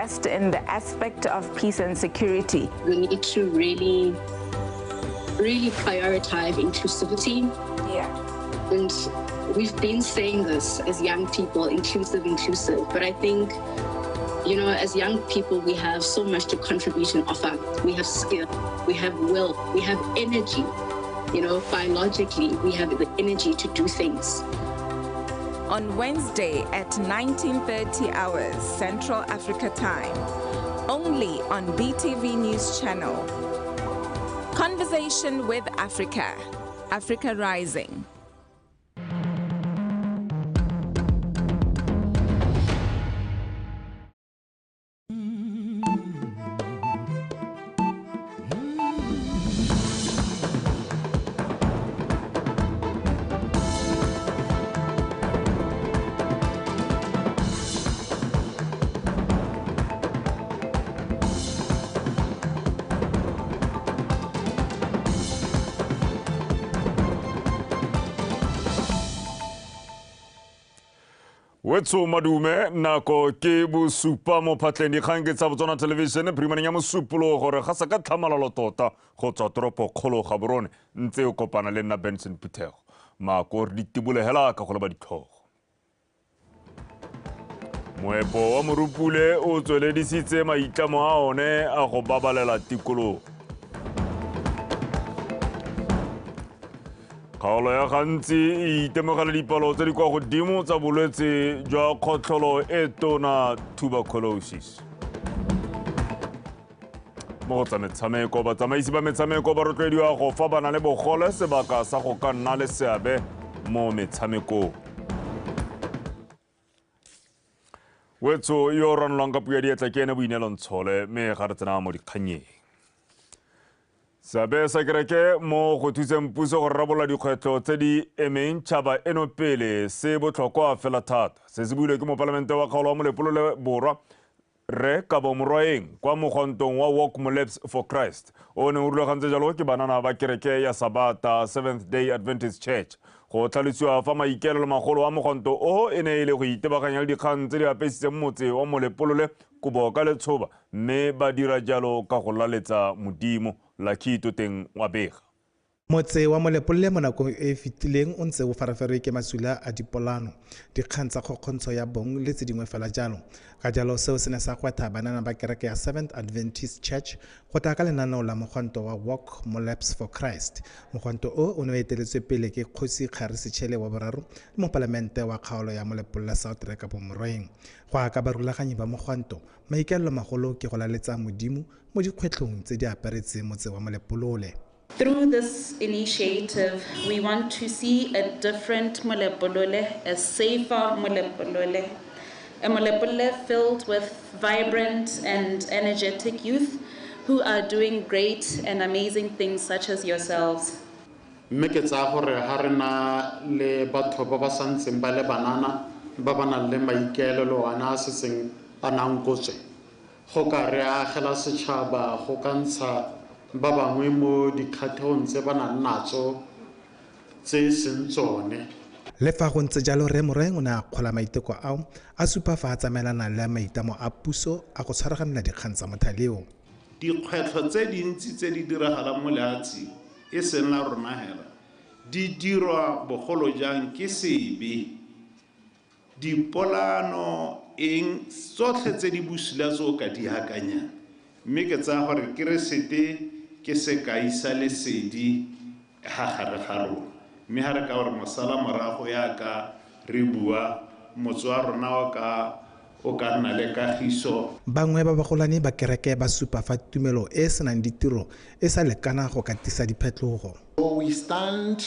just in the aspect of peace and security. We need to really prioritize inclusivity. Yeah. And we've been saying this as young people, inclusive. But I think, you know, as young people, we have so much to contribute and offer. We have skill, we have will, we have energy. You know, biologically, we have the energy to do things. On Wednesday at 19:30 hours Central Africa time, only on BTV News Channel. Conversation with Africa, Africa Rising. Wetso madume nako ke bosupa mo phatleng dikgang ke tsa Botswana television primaneng ya mosupulo gore ga saka tlhamalalo tota go tswa toropo kgolo ga borone ntse o kopana le nna Benson Putego mako re ditibulegela ka go leba ditlhogo. Moepo wa morupule o tsweledisitse maitlamo a one a go babalela tikologo. Kgaolo ya gantsi e itemogela dipalo tse di kwa godimo tsa bolwetse jwa kgotlholo e tona tuberculosis. Mo go tsa metshameko, batsamaisi ba metshameko ba rotloediwa go fa bana le bogole sebaka sa go ka nna le seabe mo metshamekong. Wetso yo ranolang ka puo ya diatla ke ene Boinelo Ntshole mme ga re tsena mo dikganyeng. Sabe sa kereke mo go thuseng puso go rarabolla dikgwetlho tse di emeng tšhaba eno pele se botlhokwa fela thata. Se se builwe ke mopalamente wa kgaolo wa Molepo le Borwa Re Kabo Morwaeng kwa mogwantong wa Walk Moleps for Christ. O ne o rulagantse jalo ke banana ba kereke ya Sabata Seventh Day Adventist Church. Go tlhalosiwa fa maikaelelo magolo a mogwanto o e ne e le go itebaganya le dikgang tse di apesitseng motse wa Molepo le Kobo ka letshoba mme ba dira jalo ka go laletsa Modimo la khito teng wa bega. Motse wa Molepo le mo nakong e fitileng o ntse o faraferwe ke masula a dipolano dikgang tsa kgokgontsho ya bong le tse dingwe fela jalo ka jalo seo se ne sa gwetha banana ba kereke ya Seventh Adventist Church go tla ka lenaneo la mogwanto wa Walk Moleps for Christ. Mogwanto o ne o eteletswe pele ke Kgosi Kgare Setšhele wa boraro le mopalamente wa kgaolo ya Molepo le South Re Kabo Morwaeng. Go aka barulaganyi ba mogwanto maikaelelo magolo ke go laletsa Modimo mo dikgwetlhong tse di aparetseng motse wa Molepolole. Through this initiative, we want to see a different Molepolole, a safer Molepolole, a Molepolole filled with vibrant and energetic youth who are doing great and amazing things such as yourselves. Meketsa gore ha rena le batho ba ba santseng ba le banana ba ba nang le maikaelelo ana se seng anankotse go ka re agela setšhaba go ka ntsha ba bangwe mo dikgathong tse ba nang natso tse seng tsone. Le fa go ntse jalo Re Morwaeng o ne a kgola maiteko ao a supa fa a tsamaelana le maitamo a puso a go tshwaraganela dikgang tsa mothaleo. Dikgwetlho tse dintsi tse di diragalang mo lehatseng e seng la rona hela di dirwa bogolo jang ke sebe dipolano eng tsotlhe tse di busula tso ka di akanyang mme ke tsa gore ke re sete ke se ka isa lesedi ha gare ga rona mme ha re ka gore mosala morago ya ka re bua motse wa rona o ka nna le kagiso. Bangwe ba bagolane ba kereke ba supa fa tumelo e senang ditiro e sa lekana go katisa diphetlogo. So we stand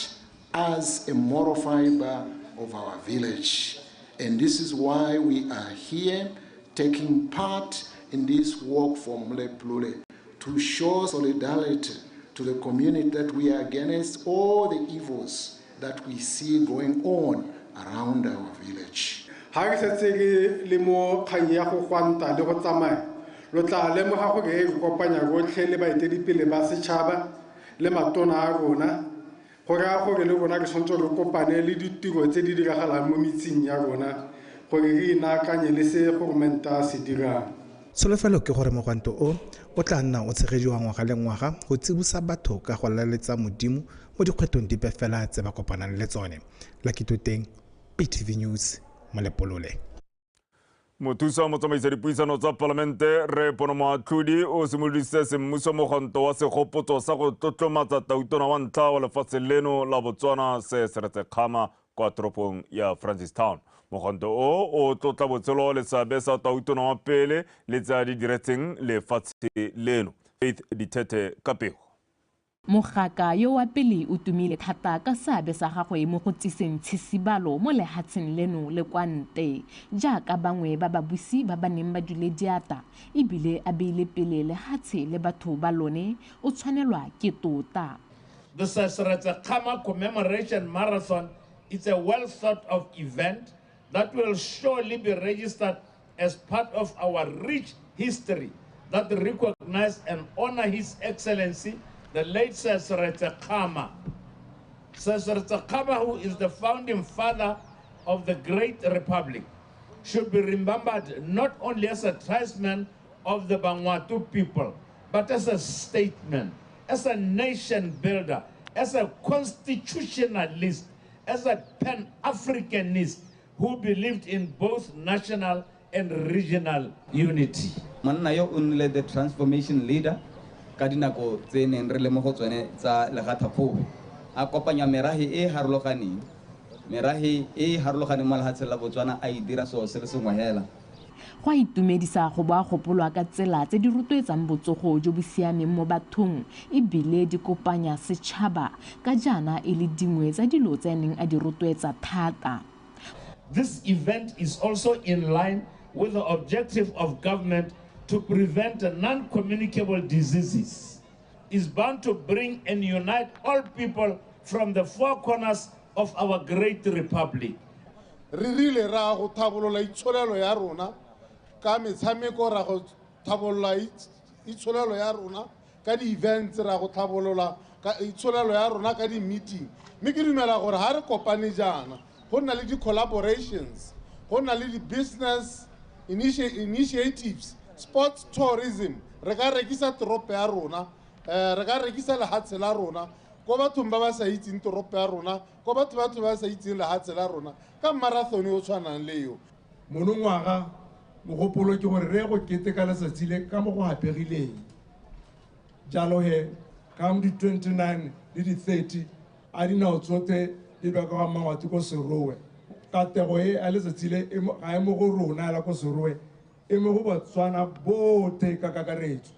as a moral fiber of our village, and this is why we are here taking part in this walk for Molepo to show solidarity to the community that we are against all the evils that we see going on around our village. Ha ke setse ke le mo kgang ya go gwanta le go tsamaya lo tla lemoga go ke kopanya gotlhe le baeteledipele ba setšhaba le matona a rona go ra gore le rona ke tshwanetse re kopane le ditiro tse di diragalang mo metseng ya rona gore re inaakanye le se goromenta se dirang. Solofelo ke gore mogwanto o tla nna o tshegediwa ngwaga le ngwaga go tsibosa batho ka go laletsa modimo mo dikgwetong dipe fela tse ba kopanang le tsone. Lakitoteng, BTV News, Molepolole. Mothusa wa motsamaisa dipuisano tsa palamente re Ponomoatlhodi o simoloditse semmuso mogwanto wa segopotso sa go tlotlomatsa tautona wa ntlha wa lefatshe leno la Botswana SETSWANA kwa toropong ya Francistown. Mogwanto o tlotla botshelo le seabe sa tautona wa pele le tse a di diretseng lefatshe leno. Faith Ditete ka pego. Mogaka yo wa pele o tumile thata ka seabe sa gagwe mo go tsiseng tshisibalo mo lehatsheng leno le kwa nte jaaka bangwe ba babusi ba ba neng ba dule diata ebile a beile pele lehatshe le batho ba lone o tshwanelwa ke tota. The SETSWANA Commemoration Marathon is a well thought of event that will surely be registered as part of our rich history that recognize and honor His Excellency the late SETSWANA. SETSWANA, who is the founding father of the great republic, should be remembered not only as a tribesman of the Vanuatu people, but as a statesman, as a nation builder, as a constitutionalist, as a pan-Africanist who believed in both national and regional unity. Manna yo unle the transformation leader ka dinako tse neng re le mo go tsone tsa legathapholo a kopanya merahi e harologaneng mo lehatsheng la Botswana a dira so se le sengwe hela. Go itumedisa go ba gopolwa ka tsela tse di rotloetsang botsogo jo bo siameng mo bathong ebile di kopanya setšhaba ka jana e le dingwe tsa dilo tse neng a di rotloetsa thata. This event is also in line with the objective of government to prevent non-communicable diseases. Is bound to bring and unite all people from the four corners of our great republic. Re rile ra go thabolola itsholelo ya rona ka metshameko ra go thabolola itsholelo ya rona ka di events ra go thabolola ka itsholelo ya rona ka di meeting. Mme ke dumela gore ha re kopane jana go nna le di collaborations, go nna le di business initiatives, sports tourism, re ka rekisa toropo ya rona, re ka rekisa lehatshe la rona ko bathong ba ba sa itseng toropo ya rona, ko batho ba sa itseng lehatshe la rona ka marathon o tshwanang le yo. Monongwaga mogopolo ke gore re go keteka letsatsi le ka mo go hapegileng. Jalo he ka mo di 29 le di 30 a dinao tsote di ba ka mangwati ko serowe ka tego e a letsatsi le ga e mo go rona la ko serowe e mo go Botswana bote ka kakaretso.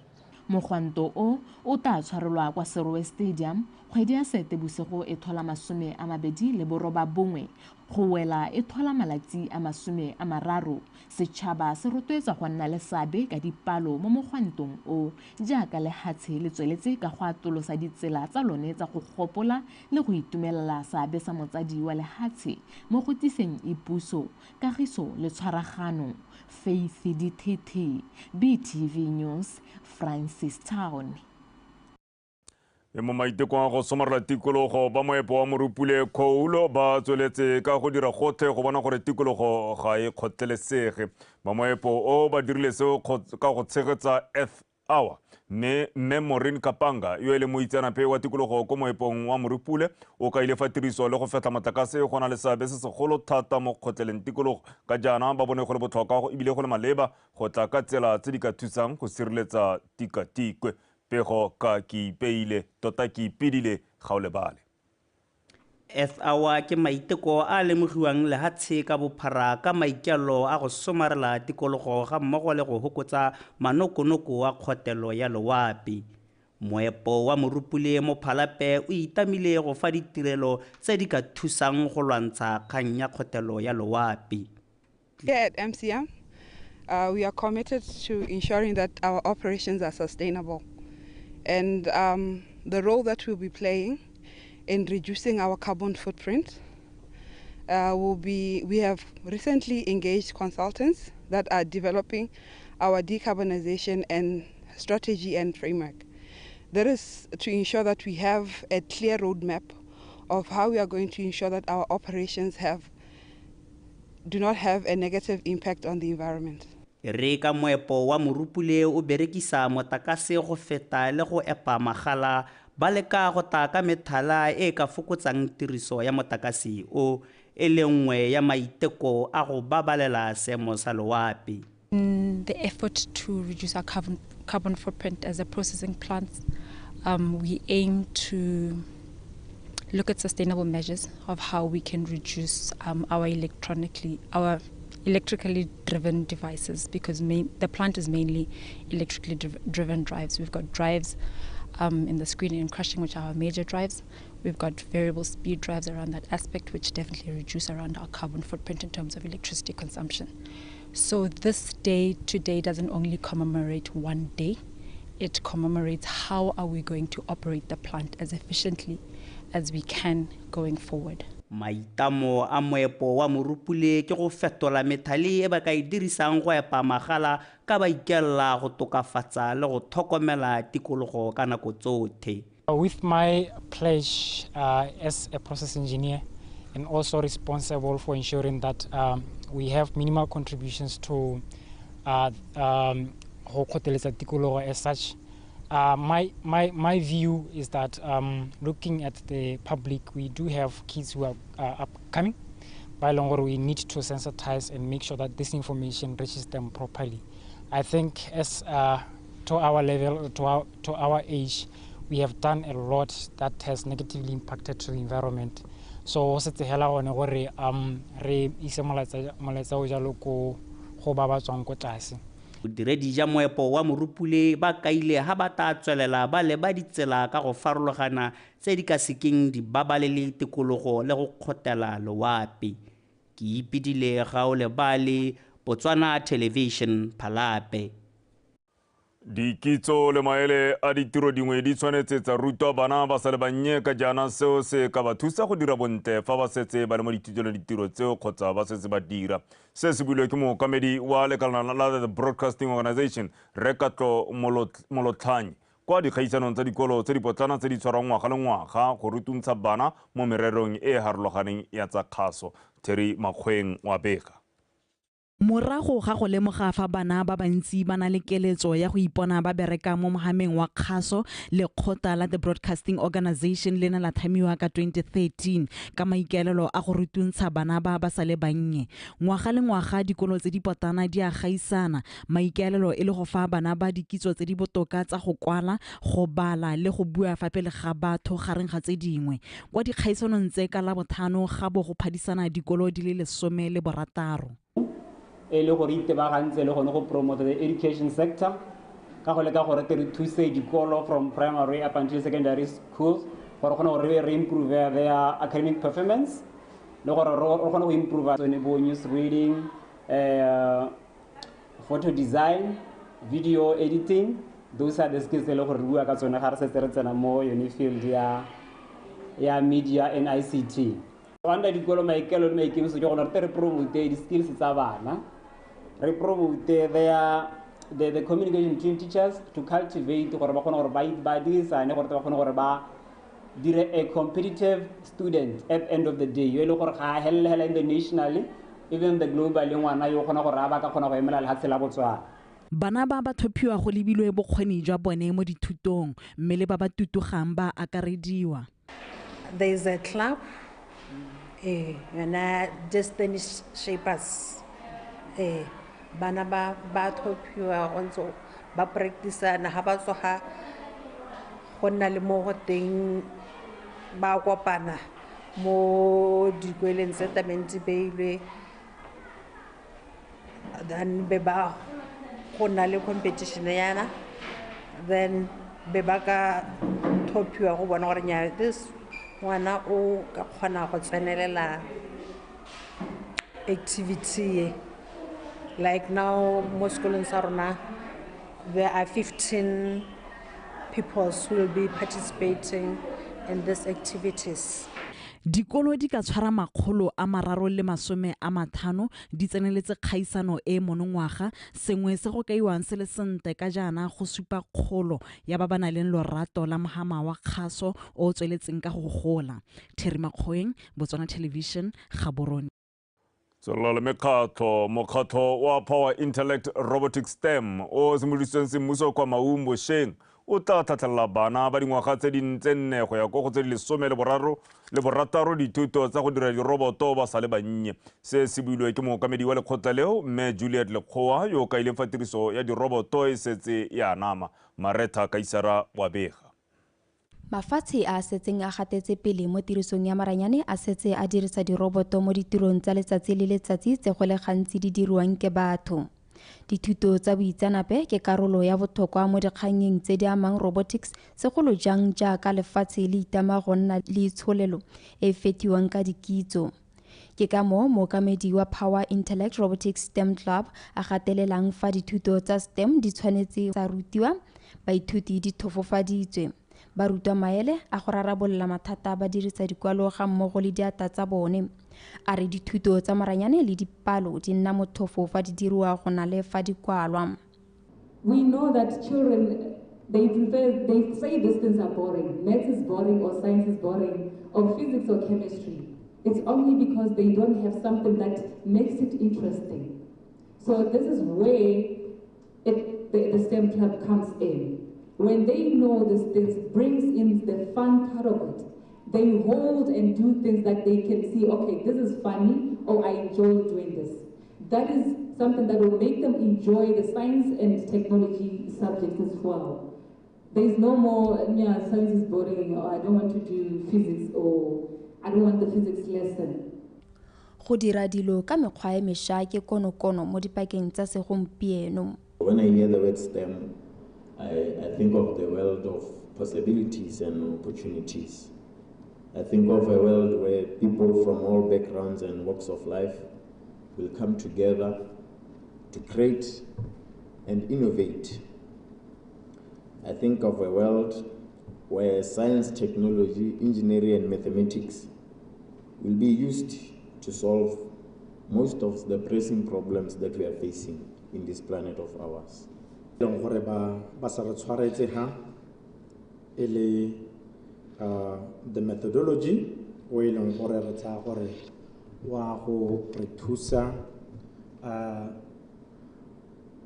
Mogwanto o tla tshwarelwa kwa Serowe Stadium kgwedi ya Seetebosigo e thola 29 go wela e thola malatsi a 30. Setšhaba se rotloetsa go nna le seabe ka dipalo mo mogwantong o jaaka lehatshe le tsweletse ka go atolosa ditsela tsa lone tsa go gopola le go itumelela seabe sa motsadi wa lehatshe mo go tiseng ipuso, kagiso le tshwaragano. Faith Ditete, BTV News, Francistown. E mo maitekong a go somarela tikologo ba moepo wa morupule Khoulo ba tsweletse ka go dira gotlhe go bona gore tikologo ga e kgothelesege. Ba moepo o ba dirile seo ka go tshegetsa Earth Hour. Mme Maureen Kapanga yo e le moitseanape wa tikologo ko moepong wa morupule o ka ile fa tiriso le go fetla matlakase go na le seabe se segolo thata mo kgotleleng tikologo ka jana ba bone go le botlhokwa go ebile go le maleba go tla ka tsela tse di ka thusang go sireletsa tikatikwe. Pego ka ki peile tota ki pidile ga o lebale. Earth Hour ke maiteko a lemogiwang lehatshe ka bophara ka maikelo a go somarela tikologo ga mmogo le go hokotsa manokonoko a kgotelo ya loapi. Moepo wa morupule mo Phalape o itamile go fa ditirelo tse di ka thusang go lwantsha kgang ya kgotelo ya loapi. Here at MCM, we are committed to ensuring that our operations are sustainable. And the role that we'll be playing in reducing our carbon footprint we have recently engaged consultants that are developing our decarbonization and strategy and framework. That is to ensure that we have a clear roadmap of how we are going to ensure that our operations do not have a negative impact on the environment. re ka moepo wa morupule o berekisa motakase go feta le go epa magala ba leka go ta ka methala e ka fokotsang tiriso ya motakase o e le nngwe ya maiteko a go babalela seemo sa loapi. In the effort to reduce our carbon footprint as a processing plant, we aim to look at sustainable measures of how we can reduce our electrically driven devices, because the plant is mainly electrically driven drives. We've got drives in the screening and crushing, which are our major drives. We've got variable speed drives around that aspect, which definitely reduce around our carbon footprint in terms of electricity consumption. So this day today doesn't only commemorate one day, it commemorates how are we going to operate the plant as efficiently as we can going forward. Maitamo a moepo wa morupule ke go fetola methali e ba ka e dirisang go epa magala ka ba ikella go tokafatsa le go tlhokomela tikologo ka nako tsotlhe. With my pledge as a process engineer and also responsible for ensuring that we have minimal contributions to tikologo as such, my view is that looking at the public, we do have kids who are upcoming. By longer, we need to sensitize and make sure that this information reaches them properly. I think as to our level, to our age, we have done a lot that has negatively impacted to the environment. So se tsela one gore re ise molaetsa o jalo go ba ba tswang ko tlase. Bodiredi ja moepo wa morupule ba kaile ha ba ta tswelela ba le ba ditsela ka go farologana tse di ka sekeng di babalele tikologo le go khotela loapi. Ke ipidile ga o le bale Botswana Television Phalape. Dikitso le maele a ditiro dingwe di tshwanetse tsa rutwa bana ba sa le bannye ka jaana seo se ka ba thusa go dira bontle fa ba setse ba le mo dithutong ditiro tseo kgotsa ba setse ba dira. Se se builwe ke mookamedi wa lekalana la the Broadcasting Organization Rekatlo Molotlhanyi kwa dikgaisanong tsa dikolo tse di potlana tse di tshwarwang ngwaga le ngwaga go rutuntsha bana mo mererong e harologaneng ya tsa kgaso. Terry Makgweng wa bega. Morago ga go lemoga fa bana ba bantsi ba na le keletso ya go ipona ba bereka mo mohameng wa kgaso, lekgotla la the Broadcasting Organization le na la thamiwa ka 2013 ka maikaelelo a go rutuntsha bana ba ba sa le bannye. Ngwaga le ngwaga dikolo tse di potana di a gaisana, maikaelelo e le go fa bana ba dikitso tse di botoka tsa go kwala, go bala le go bua fa pele ga batho gareng ga tse dingwe. Kwa dikgaisanong tse ka la bothano ga bo go phadisana dikolo di le 16. E le gore itebagantse le gone go promote the education sector ka go leka gore re thuse dikolo from primary up until secondary schools gore gone gore re improve their academic performance le gore re gone go improve news reading, photo design, video editing. Those are the skills le gore re bua ka tsone ga re setse re tsena mo yone field ya media and ICT. Under dikolo maikelo le maikemiso ke gore re promote di skills tsa bana. Re promote the communication between teachers to cultivate gore ba kgone gore ba dirisane gore ba kgone gore ba dire a competitive student at the end of the day. Yo le gore ga hellela internationally, even the global ngwana yo kgona gore ba ka kgona go emela le ha tsela Botswana. Bana ba ba thophiwa go lebilwe bokgoni jwa bone mo dithutong mme le ba ba tutugang ba akarediwa. There is a club yona Destiny Shapers. Bana ba thophiwa ntse ba practice na ha ba tsoga go nna le mo go teng ba kopana mo dikweleng tse tamenti beilwe, then be ba go na le competition yana, then be ba ka thophiwa go bona gore nya this ngwana o ka kgona go tsenelela activity. Like now, most schools are now, there are 15 people who will be participating in these activities. Dikolo di ka tshwara 350 di tseneletse kgaisano e monongwaga, sengwe se go kaiwang se le sente ka jaana go supa kgolo ya ba bana le lorato la mohama wa kgaso o tsweletseng ka go gola. Terry Makgweng, Botswana Television, Gaborone. Tswelelo mokgatlo wa Power Intellect Robotics STEM o simolositsweng semmuso kwa Maung Bosheng o tla tlhatlhelela bana ba dingwaga tse di ntse nne go ya go tse di 13 dithuto tsa go dira diroboto ba sa le bannye. Se se builwe ke mookamedi wa lekgotla leo mme Juliet Lekgowa yo ka ileng fa tiriso ya diroboto e setse ya anama. Maretha Kaisara wa bega. Mafatshe a setseng a gatetse pele mo tirisong ya maranyane a setse a dirisa diroboto mo ditirong tsa letsatsi le letsatsi tse go le gantsi di diriwang ke batho. Dithuto tsa boitsanape ke karolo ya botlhokwa mo dikganyeng tse di amang robotics segolo jang jaaka lefatshe le itama go nna le tsholelo e fetiwang ka dikitso. Ke ka moo mookamedi wa Power Intellect Robotics STEM Club a gatelelang fa dithuto tsa STEM di tshwanetse tsa rutiwa baithuti di thofofaditswe. Barutwa maele a go rarabolola mathata ba dirisa dikwalo ga mmogo le diata tsa bone. A re dithuto tsa maranyane le dipalo di nna motlhofo fa di diriwa go na le fa di kwalwa. We know that children, they say these things are boring. Maths is boring or science is boring or physics or chemistry. It's only because they don't have something that makes it interesting. So this is where the STEM club comes in. When they know this brings in the fun part of it, they hold and do things that they can see, okay, this is funny, or I enjoy doing this. That is something that will make them enjoy the science and technology subjects as well. There's no more, science is boring, or I don't want to do physics, or I don't want the physics lesson. Go dira dilo ka mekgwa e mešwa ke konokono mo dipakeng tsa segompieno. When I hear the word STEM, I think of the world of possibilities and opportunities. I think of a world where people from all backgrounds and walks of life will come together to create and innovate. I think of a world where science, technology, engineering, and mathematics will be used to solve most of the pressing problems that we are facing in this planet of ours. The methodology o e leng gore re tsa gore wa go re thusa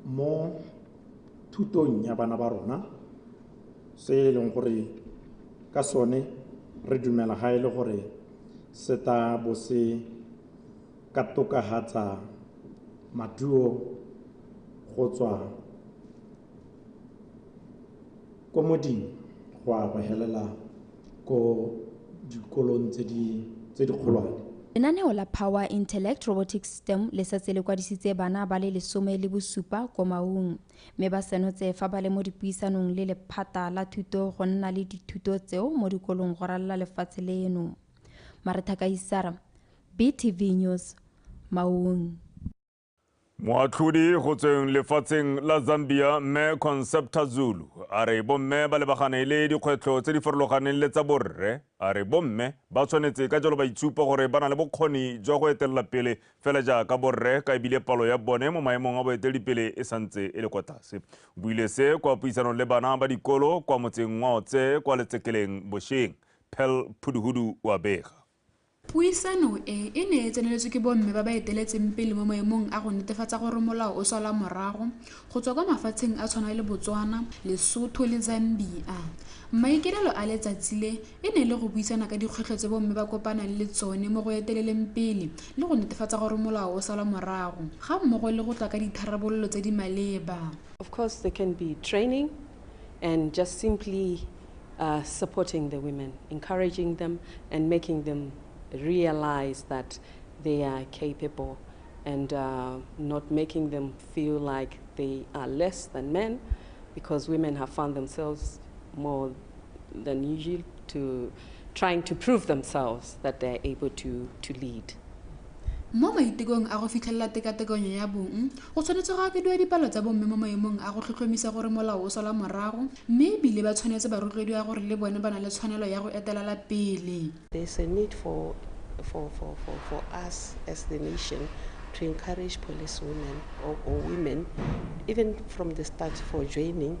mo thutong ya bana ba rona se e leng gore ka sone re dumela ga e le gore se ta bo se ka tokafatsa maduo go tswa ko moding go a go helela ko dikolong tse di kgolwane. Lenaneo la Power Intellect Robotics STEM le setse le kwadisitse bana ba le 17 ko Maung mme ba senotse fa ba le mo dipuisanong le lephata la thuto go nna le dithuto tseo mo dikolong go ralala lefatshe leno. Maretha Kaisara, BTV News, Maung. Moatlhodi go tsweng lefatsheng la Zambia mme Concepta Zulu a re bomme ba lebagane le dikgwetlho tse di farologaneng le tsa borre. A re bomme ba tshwanetse ka jalo ba itshupa gore ba na le bokgoni jwa go etelela pele fela jaaka borre ka ebile palo ya bone mo maemong a boeteledipele e santse e le kwa tlase. Buile se kwa puisanong le bana ba dikolo kwa motseng wa Otse kwa Letsekeleng Bosheng. Pel Phuduhudu wa bega. Puisano e ne e tseneletswe ke bomme ba ba eteletseng pele mo maemong a go netefatsa gore molao o sala morago go tswa kwa mafatsheng a tshwana le Botswana, Lesotho le Zambia. Maikelelo a letsatsi le e ne le go buisana ka dikgwetlho tse bomme ba kopana le tsone mo go eteleleng pele le go netefatsa gore molao o sala morago ga mmogo le go tla ka ditharabololo tse di maleba. Of course, there can be training and just simply supporting the women, encouraging them and making them realize that they are capable and not making them feel like they are less than men, because women have found themselves more than usual to trying to prove themselves that they're able to lead. Mo maitekong a go fitlhelela tekatekanyo ya bong go tshwanetse go akediwa dipalo tsa bomme mo maemong a go tlhotlhomisa gore molao o sala morago mme ebile ba tshwanetse ba rotloediwa gore le bone ba na le tshwanelo ya go etelela pele. There's a need for us as the nation to encourage police women or women even from the start for joining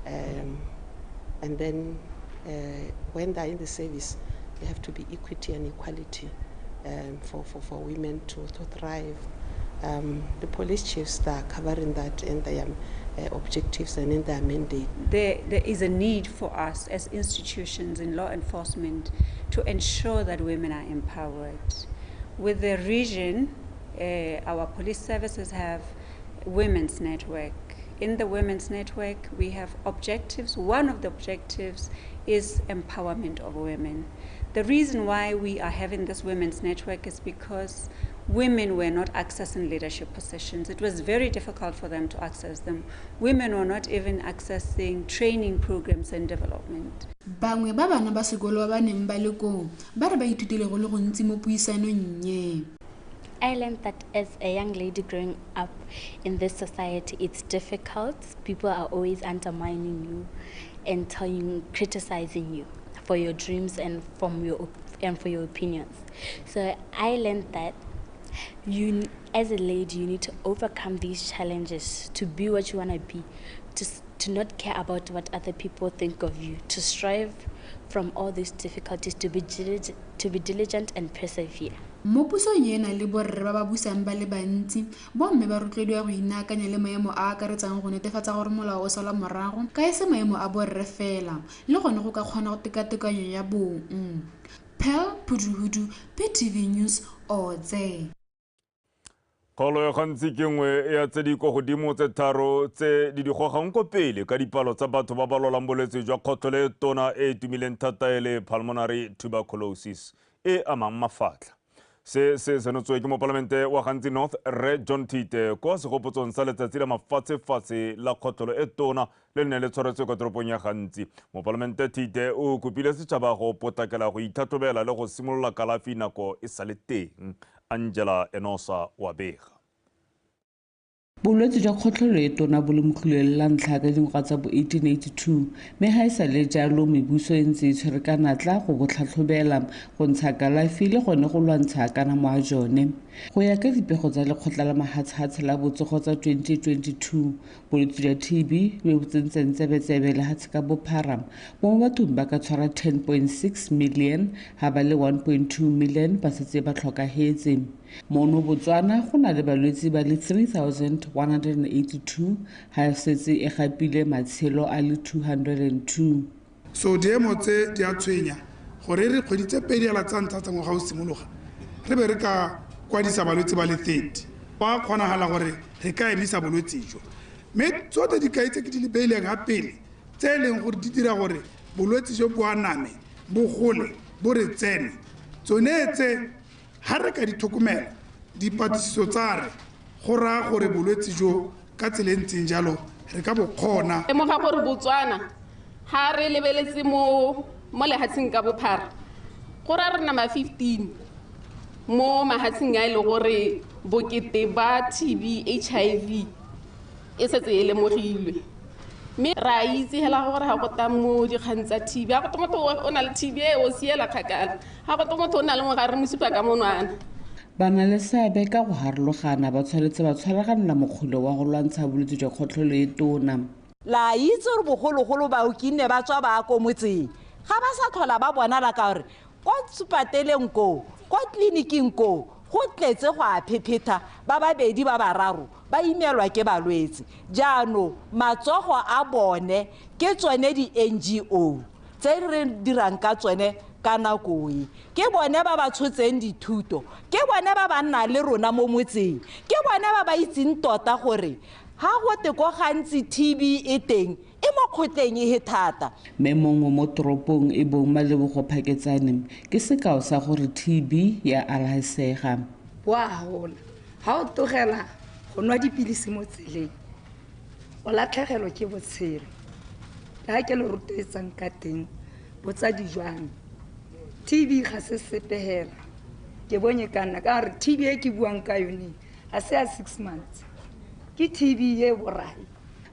and then when they're in the service there have to be equity and equality for women to thrive. The police chiefs are covering that in their objectives and in their mandate. There is a need for us as institutions in law enforcement to ensure that women are empowered. With the region, our police services have women's network. In the women's network, we have objectives. One of the objectives is empowerment of women. The reason why we are having this women's network is because women were not accessing leadership positions. It was very difficult for them to access them. Women were not even accessing training programs and development. Bangwe ba bana ba sekolo ba neng ba le koo ba re ba ithutile go le gontsi mo puisanong ye. I learned that as a young lady growing up in this society, it's difficult. People are always undermining you and criticizing you for your dreams and for your opinions. So I learned that you, as a lady, you need to overcome these challenges to be what you want to be, to not care about what other people think of you, to strive from all these difficulties, to be diligent and persevere. Mo pusong ena le borre ba ba busang ba le bantsi bomme ba rotloediwa go inaakanya le maemo a akaretsang go netefatsa gore molao o sala morago ka e se maemo a borre fela le gone go ka kgona go tekatekanyo ya bong. Pearl Puduhudu, PTV News, Otse. Kgolo ya gantsi ke nngwe ya tse di go godimo tse tharo tse di gogang ko pele ka dipalo tsa batho ba ba lwalang bolwetse jwa kgotlholo e tona e tumileng thata e le pulmonary tuberculosis e amang mafatlha. Se senotswe ke mopalamente wa gantsi North Re John Tite kwa segopotsong sa letsatsi la mafatshe-fatshe la kgotlholo e tona le ne le tshwaretswe kwa toropong ya gantsi. Mopalamente Tite o kopile setšhaba go potlakela go ithatobela le go simolola kalafi nako e sa le teng. Angela Enosa wa bega. Bolwetse jwa kgotlholo e tona bo lemogilwe la ntlha ka dingwaga tsa bo 1882 mme ga e sa le jalo mebuso e ntse e tshwere ka natla go bo tlhatlhobela go ntsha kalafi le gone go lwantsha kana mo a jone. Go ya ka dipego tsa lekgotla la mahatshatshe la botsogo tsa 2022 bolwetse jwa TB bo tsentseng tsebetsebe le hatshe ka bophara mo bathong ba ka tshwara 10.6 million ha ba le 1.2 million ba setse ba tlhokagetse. Mono Botswana go na le balwetse ba le 3,182 ha setse e gapile matshelo a le 202. So diemo tse di a tshwenya gore re kgweditse pedi ya latsantsa tsa ngwaga o simologa re be re ka kwadisa balwetse ba le 30 ba kgonagala gore re ka emisa bolwetse jo mme tsotlhe dikai tse ke di lebeileng ga pele tse e leng gore di dira gore bolwetse jo bo aname bo gole bo re tsene tsone tse ha re ka di tlhokomela dipatlisiso tsa re go raya gore bolwetse jo ka tsela ntseng jalo re ka bo kgona mo ga gore Botswana ha re lebeletse mo lehatsheng ka bophara go ra re na ma 15 mo mahatsheng a ile gore bokete ba TB HIV e setse e lemogilwe mme ra itse hela gore ha go ta mo dikgang tsa TB ha go to motho o na le TB o siela kgakala ha go to motho o na le mogare mo supa ka monwana. Bana le seabe ka go harologana ba tshwanetse ba tshwaraganela mokgolo wa go lwantsha bolwetse jwa kgotlholo e tona. La itse gore bogologolo baoki ne ba tswa ba ko motseng ga ba sa tlhola ba bonala ka gore kwa supateleng ko kwa tleliniking ko go tletse go a phephetha ba babedi ba bararo ba imelwa ke balwetse jaano matsogo a bone ke tsone di NGO tse re dirang ka tsone ka nakoe ke bone ba ba tshotseng dithuto ke bone ba ba nna le rona mo motseng ke bone ba ba itseng tota gore ha go te go gantsi TB e teng e mo khotleng e thata. Mme mongwe mo toropong e bong Malebogo Phaketsane ke sekao sa gore TB ya alhaisega. Wa hola ha o togela go nwa dipilisi mo tseleng o latlhegelwa ke botshelo ha ke le rutetsang ka teng botsa dijwana TB ga se sepehela ke bonye kana ka re TB e ke buang ka yone a se a 6 months ke TB ye borai.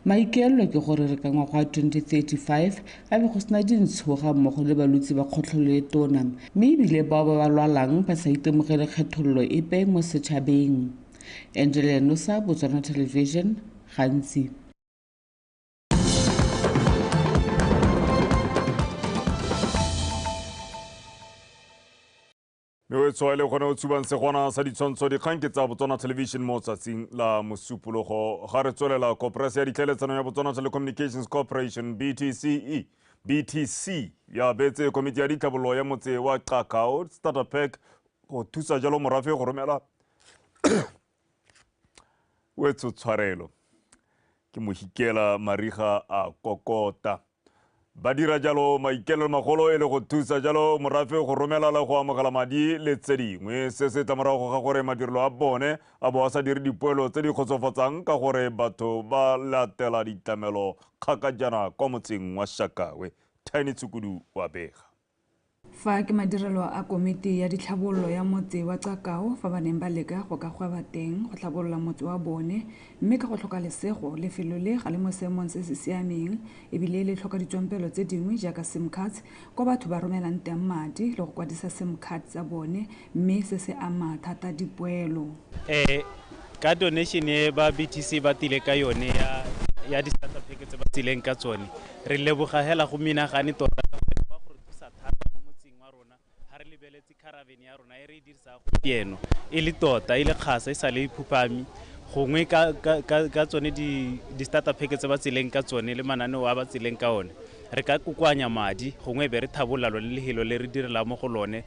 Maikelo ke gore re ka ngwaga 2035 a be go sena dintshoga mmogo le balwetse ba kgotlholo e tona mme ebile bao ba ba lwalang ba sa itemogele kgethololo epe mo setšhabeng. Angela Nosa, Botswana Television, gantsi. Mme tswa le gone o tsubang segwana sa ditshwantsho dikgang ke tsa Botswana Television mo tsatsing la mosupologo ga re tswelela koporasi ya ditlhaeletsano ya Botswana Telecommunications Corporation BTC ya betse komiti ya ditlhabololo ya motse wa Dikgang starter pack go thusa jalo morafe go romela wetso tshwarelo ke mohikela mariga a kokota ba dira jalo maikelo magolo e le go thusa jalo morafe go romela le go amogela madi le tse dingwe se se tlamorago ga gore madirelo a bone a bo a sa dire dipoelo tse di kgotsofatsang ka gore batho ba latela ditlamelo kgakajana kwa motseng wa Shakawe. Tiny Tsukudu wa bega fa ke madirelo a komiti ya ditlhabololo ya motse wa Dikgang fa ba neng ba leka go ka gweba teng go tlhabolola motse wa bone mme ka go tlhoka lesego lefelo le ga le mo seemong se se siameng ebile le tlhoka ditswampelo tse dingwe jaaka sim cards kwa batho ba romelang teng madi le go kwadisa sim card tsa bone mme se se ama thata dipoelo. Ka donation e ba BTC ba tile ka yone ya di starter pack tse ba tsileng ka tsone re leboga hela go menagane tota caravan ya rona e re dirisa go pieno e le tota e le khasa e sa le iphupami gongwe ka tsone di starter pack tse ba tsileng ka tsone le mananeo a ba tsileng ka one re ka kokoanya madi gongwe be re thabolla le lehelo le re direla mo go lone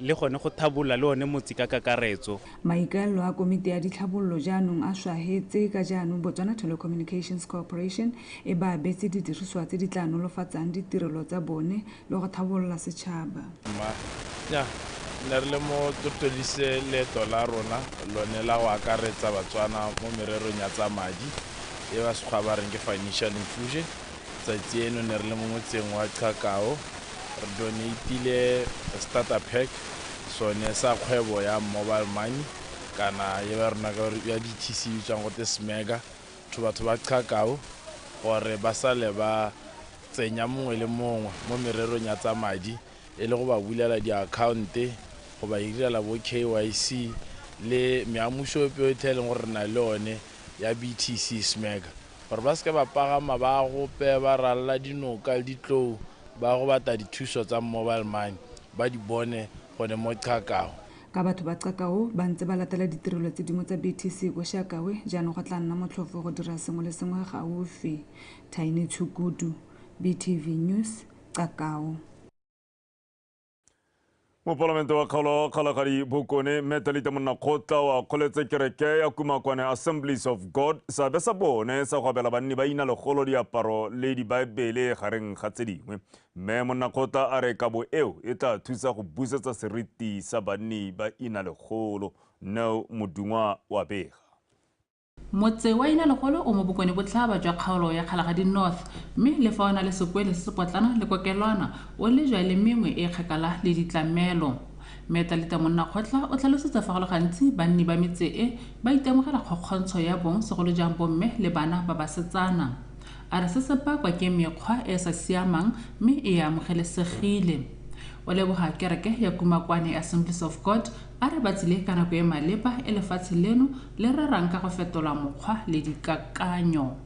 le gone go thabolla le one motse ka kakaretso. Maikaelelo a komiti ya ditlhabololo jaanong a swahetse ka jaanong Botswana Telecommunications Corporation e ba betse didiriswa tse di tla nolofatsang ditirelo tsa bone le go thabolola setšhaba. Ne re le mo totodise leeto la rona lone la go akaretsa Batswana mo mererong ya tsa madi e ba sekgwa ba reng ke financial inclusion. Tsatsi eno ne re le mo motseng wa Dikgang re donatile starter pack sone sa kgwebo ya mobile money kana ye ba rona ya BTC tsang go te smega to batho ba Dikgang gore ba sale ba tsenya mongwe le mongwe mo mererong ya tsa madi e le go ba bulela di-account go ba irela bo KYC le meamuso pe o teleng gore na le one ya BTC smega gore ba se ba pagama ba go pe ba ralla dinoka le ditlou ba go bata dithuso tsa mobile money ba di bone gone mo Dikgang. Ka batho ba Dikgang ba ntse ba latela ditirelo tse dingwe tsa BTC go Shakawe jaanong go tla nna motlhofo go dira sengwe le sengwe gaufi. Tiny Tsukudu, BTV News, Dikgang. Mo Parlamento wa Kgalagadi Bokone metalite monna kgotla wa kgoletse kereke ya Kumakwane Assemblies of God sa be sa bone sa go abela banni ba ina legolo diaparo le dibaebele gareng ga tse dingwe mme monna kgotla a re kabo eo e tla thusa go busetsa seriti sa banni ba ina legolo no modungwa wa bega. Motse wa ina legolo o mo Bokone botlhaba jwa kgaolo ya Kgalagadi North mme le fa ona le sekwele se se potlana le kokelwana o le jwa le mengwe e kgakala le ditlamelo. Metalita monna kgotla o tlhalosetsa fa go le gantsi banni ba metse e ba itemogela kgokgontsho ya bong segolo jang bomme le bana ba basetsana. A re se se bakwa ke mekgwa e sa siamang mme e amogelesegile. O leboga kereke ya Kumakwane Assemblies of God a re batsile ka nako e maleba e lefatshe leno le rerang ka go fetola mokgwa le dikakanyo.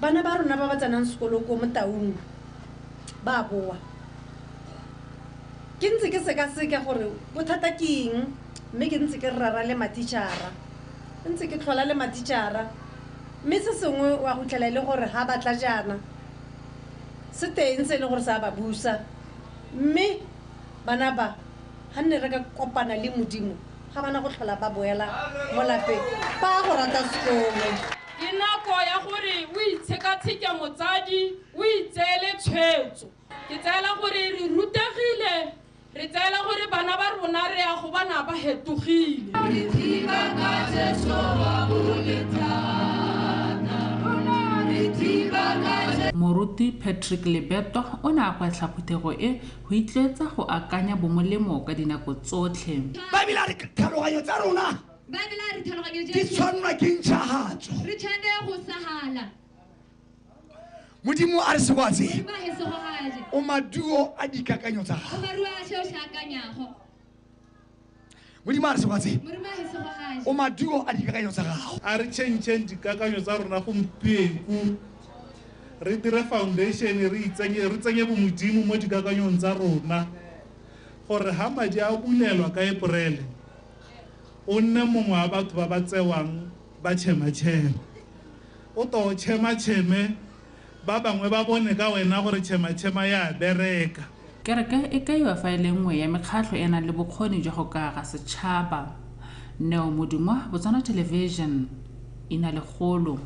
Bana ba rona ba ba tsanang sekolo ko mo Taung ba boa ke ntse ke seka gore bothata ke eng mme ke ntse ke rara le matitšhara ntse ke tlhola le matitšhara mme se sengwe wa go tlhela le gore ha batla jana se teng se le gore sa ba busa mme bana ba ha nne re ka kopana le modimo ga bana go tlhola ba boela mo lapeng ba go rata sekolo. Ke nako ya gore o itshekatsheke motsadi o itseele tshwetso ke tseela gore re rutegile re tseela gore bana ba rona re ya go bana ba hetogile. Moruti Patrick Lebeto o ne a gwetlha phuthego e go itlwetsa go akanya bomolemo ka dinako tsotlhe. Ba bila re tlhaloganyo tsa rona di tshwanwa ke ntšhagatso modimo a re sekwatse o maduo a dikakanyo tsa gago modimo a re sekwatse o maduo a dikakanyo tsa gago a re tšhentšheng dikakanyo tsa rona gompieno re dire foundation re tsenye bomodimo mo dikakanyong tsa rona gore ha madi a bulelwa ka April o nne mongwe wa batho ba ba tsewang ba tšhema-tšhema o to tšhema-tšheme ba bangwe ba bone ka wena gore tšhema-tšhema ya bereka. kereke e kaiwa fa e le nngwe ya mekgatlho e nang le bokgoni jwa go ka aga setšhaba. Neo Modungwa, Botswana Television, e na le kgolo.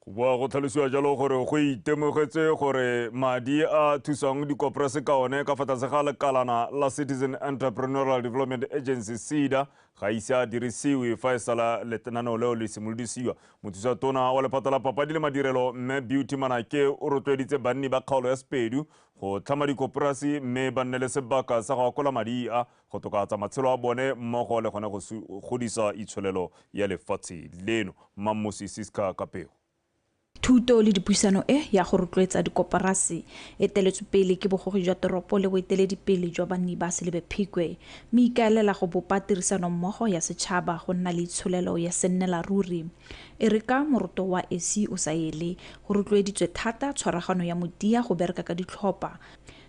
Go bua go tlhalosiwa jalo gore go itemogetse gore madi a thusang dikoporasi ka one ka fa tlase ga lekalana la Citizen Entrepreneurial Development Agency SEDA ga ise a dirisiwe fa e sala letenaneo leo le simolodisiwa. Mothusa tona wa lephata la papadi le madirelo mme Beauty Manake o rotloeditse banni ba kgaolo ya Sepedu go tlhama dikoporasi mme ba nne le sebaka sa go akola madi a go tokafatsa matshelo a bone mmogo le gone go godisa itsholelo ya lefatshe leno. Mammosi Siska Kapeo. Thuto le dipuisano ya go rotloetsa dikoporasi e teletswe pele ke bogogi jwa toropo le boeteledipele jwa banni ba Selebephikwe mme ikaelela go bopa tirisano mmogo ya setšhaba go nna le itsholelo ya sennela ruri. E re ka moroto wa esi o sa ele go rotloeditswe thata tshwaragano ya modia go bereka ka ditlhopha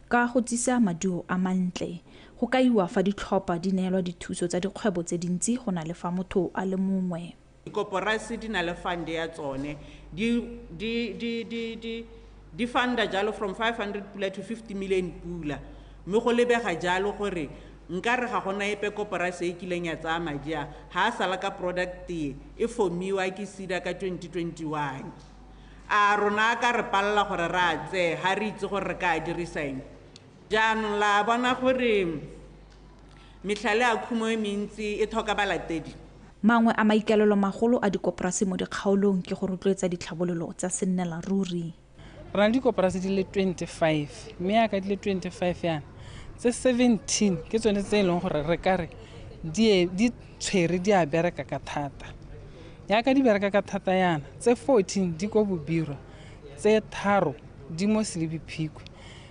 ka go tsisa maduo a mantle go kaiwa fa ditlhopha di neelwa dithuso tsa dikgwebo tse dintsi go na le fa motho a le mongwe. Dikoporasi di na le fund ya tsone di funda jalo from 500 pula to 50 million pula mme go lebega jalo gore nkare ga gona epe koporasi e kileng ya tsaya madi a ha a sala ka product e fomiwa ke SEDA ka 2021 a rona ka re palla gore ra tse ha re itse gore re ka dirisang jaanong la bona gore metlhale a khumo e mentsi e thoka balatedi. Mangwe a maikalelo magolo a dikoporasi mo dikgaolong ke go rotloetsa ditlhabololo tsa sennela ruri. Re na le dikoporasi di le 25 mme ya ka di le 25 yana tse 17 ke tsone tse e leng gore re ka re di tshwere di a bereka ka thata. Ya ka di bereka ka thata yana tse 14 di ko Bobirwa tse 3 di mo Selebephikwe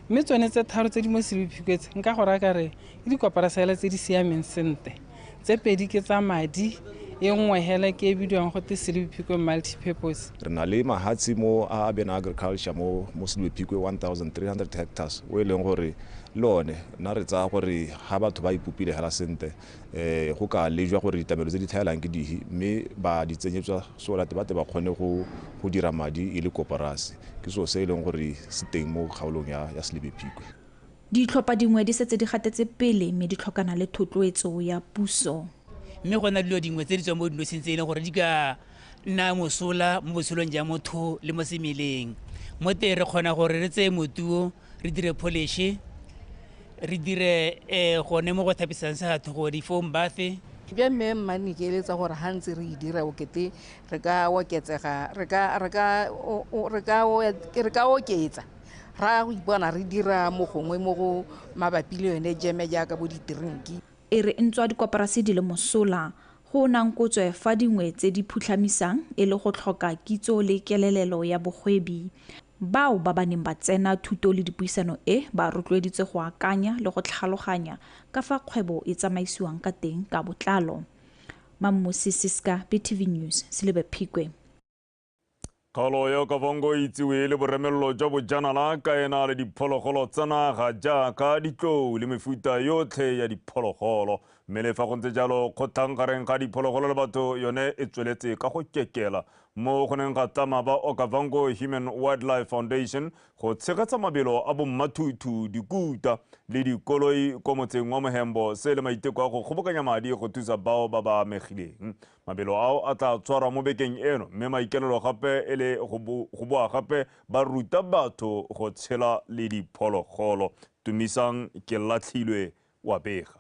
mme tsone tse 3 tse di mo Selebephikwe nka go raka re dikoporasi tse di siameng sente tse pedi ke tsa madi e nngwe hela ke e bidiwang go te Selebephikwe multipurpose. Re na le mahatsi mo a urban agriculture mo Selebephikwe 1300 hectares o e leng gore lone na re tsa gore ha batho ba ipopile hela sente go ka lejwa gore ditamelo tse di thaelang ke dihi mme ba di tsenyetswa so la ba kgone go dira madi e le koporasi ke so se e leng gore se teng mo kgaolong ya Selebephikwe. Ditlhopha dingwe di setse di gatetse pele mme di tlhokana le thotloetso ya puso. Mme go na dilo dingwe tse di tswang mo dinosing tse e leng gore di ka nna mosola mo botshelong jwa motho le mo semeleng. Mo teng re kgona gore re tseye motuo re dire polish re dire gone mo go thapisang se batho go di-foam bath. Bja mme Mmane ke eletsa gore ha ntse re dira okete re ka oketsega re ka oketsa ra go ipona re dira mo gongwe mo go mabapi le yone jeme jaaka bo ditirinki. E re ntswa dikoporasi di le mosola go nangkotswe fa dingwe tse di phutlhamisang e le go tlhoka kitso le kelelelo ya bogwebi. Bao ba ba neng ba tsena thuto le dipuisano ba rotloeditse go akanya le go tlhaloganya ka fa kgwebo e tsamaisiwang ka teng ka botlalo. Mammosi Siska, BTV News, Selebephikwe. Kgaolo ya Kavango e itsewe le boremello jwa bojanala ka ena le diphologolo tsa naga jaaka ditlou le mefuta yotlhe ya diphologolo. Mme le fa go ntse jalo kgothang gareng ga diphologolo le batho yone e tsweletse ka go kekela mo go neng ga tlama ba Okavango Human Wildlife Foundation go tshegetsa mabelo a bommathutu dikuta le dikoloi ko motseng wa Mohembo se le maiteko a go kgobokanya madi go thusa bao ba ba amegileng. Mabelo ao a tla tshwarwa mo bekeng eno mme maikelelo gape e le go boa gape ba ruta batho go tshela le diphologolo. Tumisang ke latlhilwe wa bega.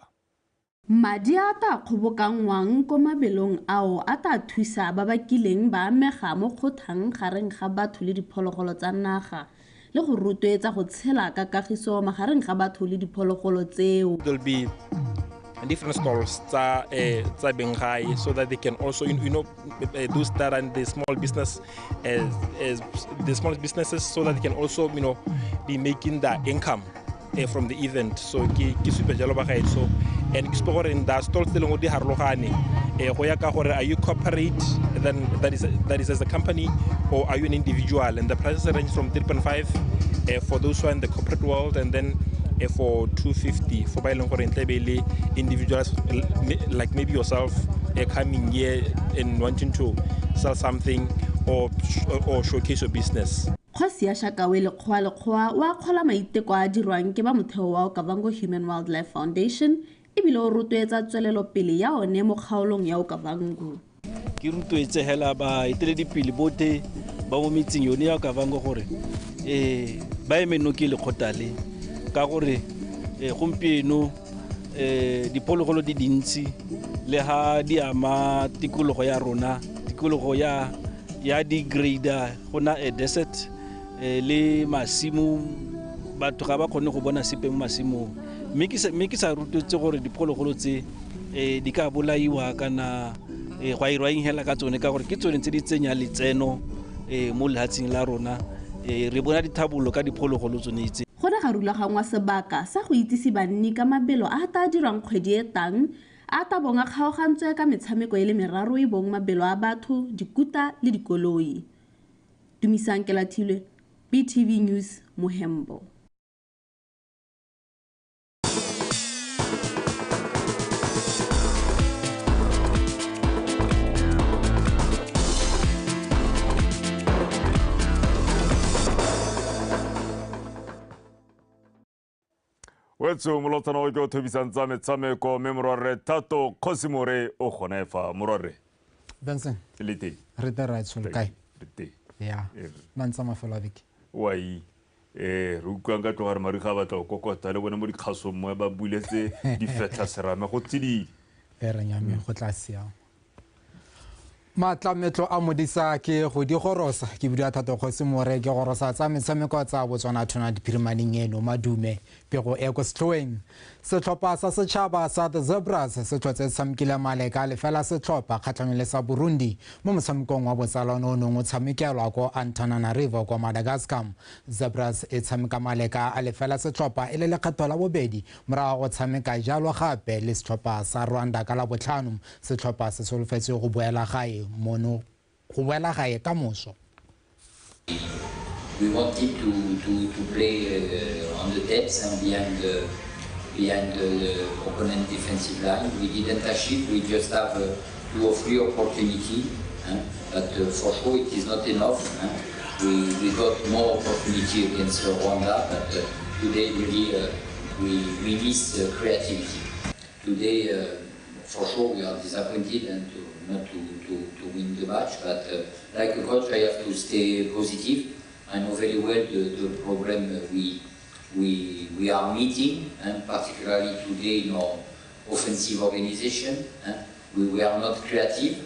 Madi a ta kgobokangwang ko mabelong ao a ta thusa ba ba kileng ba amega mo kgothang gareng ga batho le diphologolo tsa naga le go rotloetsa go tshela ka kagiso magareng ga batho le diphologolo tseo. There'll be different stalls tsa bengai so that they can also those that are the small business as the small businesses so that they can also be making the income from the event. So ke super jalo ba gaetso and ke spore in the stalls tse leng di harlogane go ya ka gore are you corporate then that is as a company or are you an individual, and the prices range from 3.5 for those who are in the corporate world, and then for 250 for ba e leng gore ntle be le individuals like maybe yourself coming here and wanting to sell something or showcase your business. Kgosi ya Shakawe Lekgowa wa kgola maiteko a dirwang ke ba motheo wa Okavango Human Wildlife Foundation ebile o rotloetsa tswelelo pele ya one mo kgaolong ya Okavango. Ke rotloetse hela ba eteledipele bote ba mo metseng yone ya Okavango gore ba eme nokele kgotale ka gore gompieno diphologolo di dintsi le ha di ama tikologo ya rona, tikologo ya degrader gona a desert le masimo batho ga ba kgone go bona sepe mo masimong mme ke sa rutetse gore diphologolo tse di ka bolaiwa kana go a irwang hela ka tsone ka gore ke tsone tse di tsenya letseno mo lehatsheng la rona re bona dithabollo ka diphologolo tsone tse. Go ne ga rulagangwa sebaka sa go itsise banni ka mabelo a ta dirwang kgwedi e tang a ta bonga kgaogantswe ka metshameko e le meraro e bong mabelo a batho, dikuta le dikoloi. Dumisang ke Lathilwe, BTV News, Mohembo. Wetso molotana o ke o thobisang tsa metshameko mme morwarre Thato Khosimore o kgonefa morwarre. Benson. Le teng. Re te right so kae? Le teng. Ya. Mantsa mafelo a beke. Wai re utlwang ka tloga re mariga batla go kokota le bone mo dikgasong mo ba buletse di fetla serame go tsididi. Re nyame go tla sia. Matlametlo a modisa ke go di gorosa ke bua Thato Khosimore ke gorosa tsa metshameko tsa Botswana tona dipirimaneng eno madume pego e go stloweng setlhopha sa setšhaba sa the Zebras se tlotse tshamekile maleka le fela setlhopha kgatlhanong le sa Burundi mo motshamekong wa botsalano no go tshamekelwa ko Antananarivo kwa Madagascar. Zebras e tshameka maleka a le fela setlhopha e le lekgetho la bobedi morago go tshameka jalo gape le setlhopha sa Rwanda ka la botlhano setlhopha se solofetse go boela gae mono go boela gae ka moso. We wanted to play on the depths and behind the opponent defensive line. We didn't achieve. We just have 2 or 3 opportunities, but for sure it is not enough. We got more opportunity against Rwanda, but today really we missed creativity. Today, for sure, we are disappointed and not to win the match. But like a coach, I have to stay positive. I know very well the problem we are meeting, and particularly today in our offensive organization. We were not creative.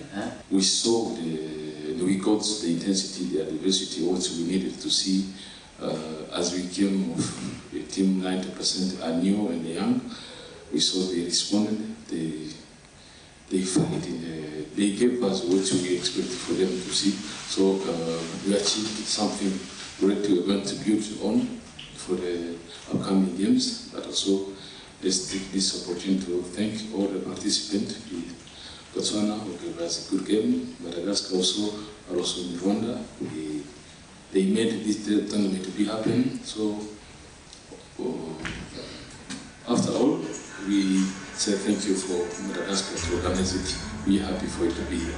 We saw we got the intensity, the diversity, what we needed to see as we came of a team 90% are new and young. We saw they responded, they fight, they gave us what we expected for them to see. So we achieved something great we're going to build on for the upcoming games, but also let's take this opportunity to thank all the participants. Botswana who gave us a good game, Madagascar also, and also in Rwanda. They made this tournament to be happening. So after all, we say thank you for Madagascar to organize it. We are happy for it to be here.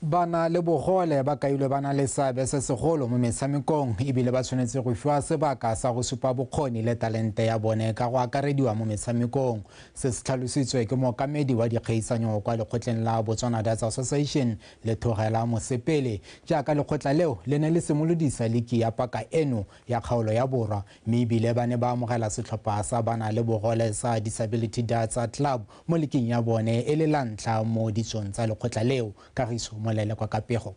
Bana le bogole ba kailwe bana le seabe se segolo mo metshamekong ebile ba tshwanetse go fiwa sebaka sa go supa bokgoni le talente ya bone ka go akarediwa mo metshamekong se se tlhalositswe ke mookamedi wa dikgaisanyo kwa lekgotleng la Botswana Dance Association le Thogela Mosepele jaaka lekgotla leo le ne le simolodisa liki ya paka eno ya kgaolo ya borwa mme ebile ba ne ba amogela setlhopha sa bana le bogole sa Disability Dance Club mo liking ya bone e le lantla mo ditsong tsa lekgotla leo Kagiso le kwa Kapego.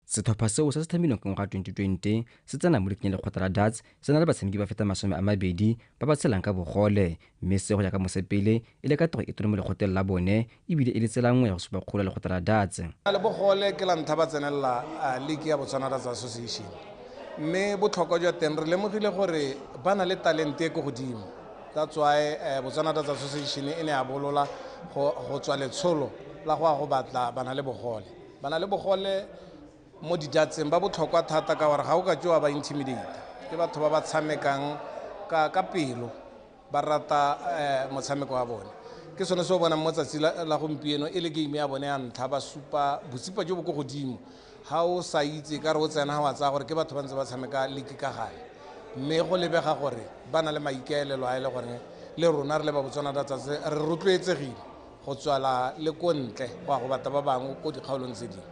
Setlhopha seo se se thomilweng ka ngwaga 2020 se tsena mo lekenyeng lekgotla la darts se na le batshameki ba feta 20 ba ba tshelang ka bogole mme se go ya ka Mosepele e le ka toro e tone mo lekgotleng la bone ebile e le tsela nngwe ya go supa kgolo lekgotla la darts. Le bogole ke la ntlha ba tsenela league ya Botswana Dance Association mme botlhokwa jwa teng re lemogile gore ba na le talente e go godimo. That's why Botswana Dance Association e ne ya bolola go tswa letsholo la go batla bana le bogole. Bana le bogole mo dijatseng ba botlhokwa thata ka gore ga o ka tsewa ba intimidate ke batho ba ba tshamekang ka pelo ba rata motshameko wa bone ke sone se o bonang mo tsatsi la gompieno e le game ya bone ya ntlha ba supa botsipa jo bo ko godimo ga o sa itse ka re o tsena ga wa tsaya gore ke batho ba ntse ba tshameka league ka gale mme go lebega gore ba na le maikaelelo a e le gore le rona re le ba Botswana Datsase re rotloetsegile go tswala le ko ntle wa go bata ba bangwe ko dikgaolong tse dingwe.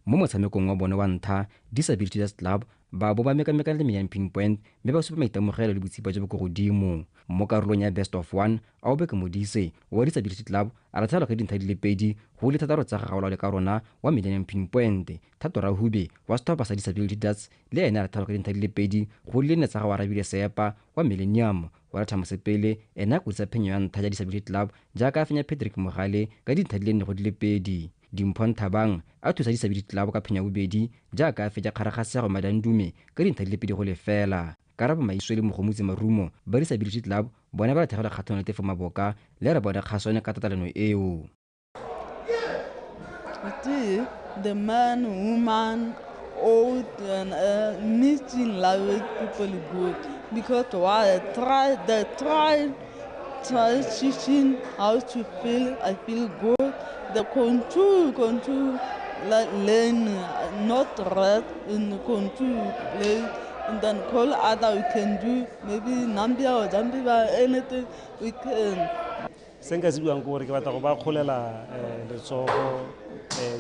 Mo motshamekong wa bone wa ntlha Disability Dust Club ba bo ba mekamekana le Million Pinpoint mme ba supa maitemogelo le botsipa jo bo ko godimo. Mo karolong ya best of 1 a o beke modise wa Disability Club a latlhelwa ka dintlha di le 2 go le thataro tsa gagwe le ka rona wa Millennium Pinpoint. Thato Rahube wa setlhopha sa Disability Dust le ene a latlhelwa ka dintlha di le 2 go le nne tsa gagwe Arabile Sepa wa Millennium. Wa Ratha Mosepele ene a kodisa phenyo ya ntlha ya Disability Club jaaka a fenya Patrick Mogale ka dintlha di le 4 go di le 2. Dimphon Thabang a thusa Disability Club ka phenya bobedi jaaka a fetsa kgaragasego Madandume ka dintlha di le 2 go le fela. Karabo Maiswe le Mogomotsi Marumo ba Disability Club bona ba latlhegelwa kgatlhano le tefo maboka le re bona kgasone ka tatalano eo. The man, woman, old and meeting like people good because why they try teaching how to feel. I feel good. The control like learn, not read in control learn. And then call other we can do maybe Nambia or Zambia anything we can. Senga se buang gore ke batla go ba kholela letsogo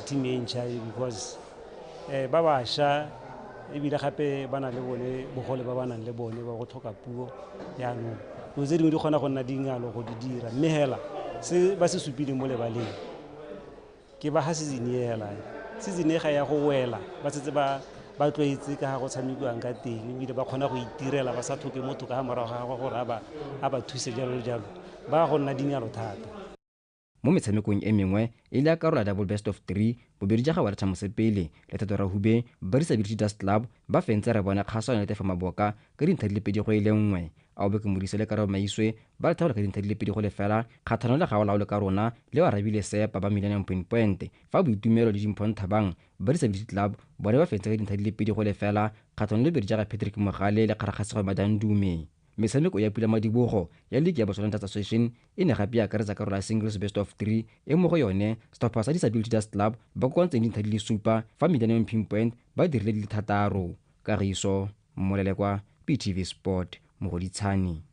team e ntšha because ba baša ebile gape ba na le bone bogole ba ba nang le bone ba go tlhoka puo yaanong no tse dingwe di kgona go nna dingalo go di dira mme hela se ba se supileng mo lebaleng ke ba ga season e ga ya go wela ba setse ba tlwaetse ka go tshamekiwang ka teng ebile ba kgona go itirela ba sa tlhoke motho ka morago ga go gore a ba thuse jalo ba go nna dingalo thata. Mo metshamekong e mengwe e le a karolo ya double best of 3 bobedi ja ga wa Ratha Mosepele le Thato Rahube ba Disability Dust Club ba fentse re bona kgasano le tefa maboka ka dintlha di le 2 go ile nngwe. A o beke modise le Karabo Maiswe ba le thaola ka dintlha di le 2 go le fela kgatlhano le gaola le ka rona le wa Arabile Sepa ba Millennium Pinpoint fa Boitumelo le Dimphon Thabang ba Disability Club bona ba fentse ka dintlha di le 2 go le fela kgatlhano le bedi jaaka Patrick Mogale le kgaragasego Madandume. Metshameko ya Pula Madibogo ya League ya Botswana Dance Association e ne gape ya akaretsa karolo ya singles best of 3 e mo go yone setlhopha sa Disability Dust Club ba kokoantseng dintlha di le 7 fa Millennium Pinpoint ba dirile di le 6. Kagiso Molelekwa PTV Sport Mogoditshane.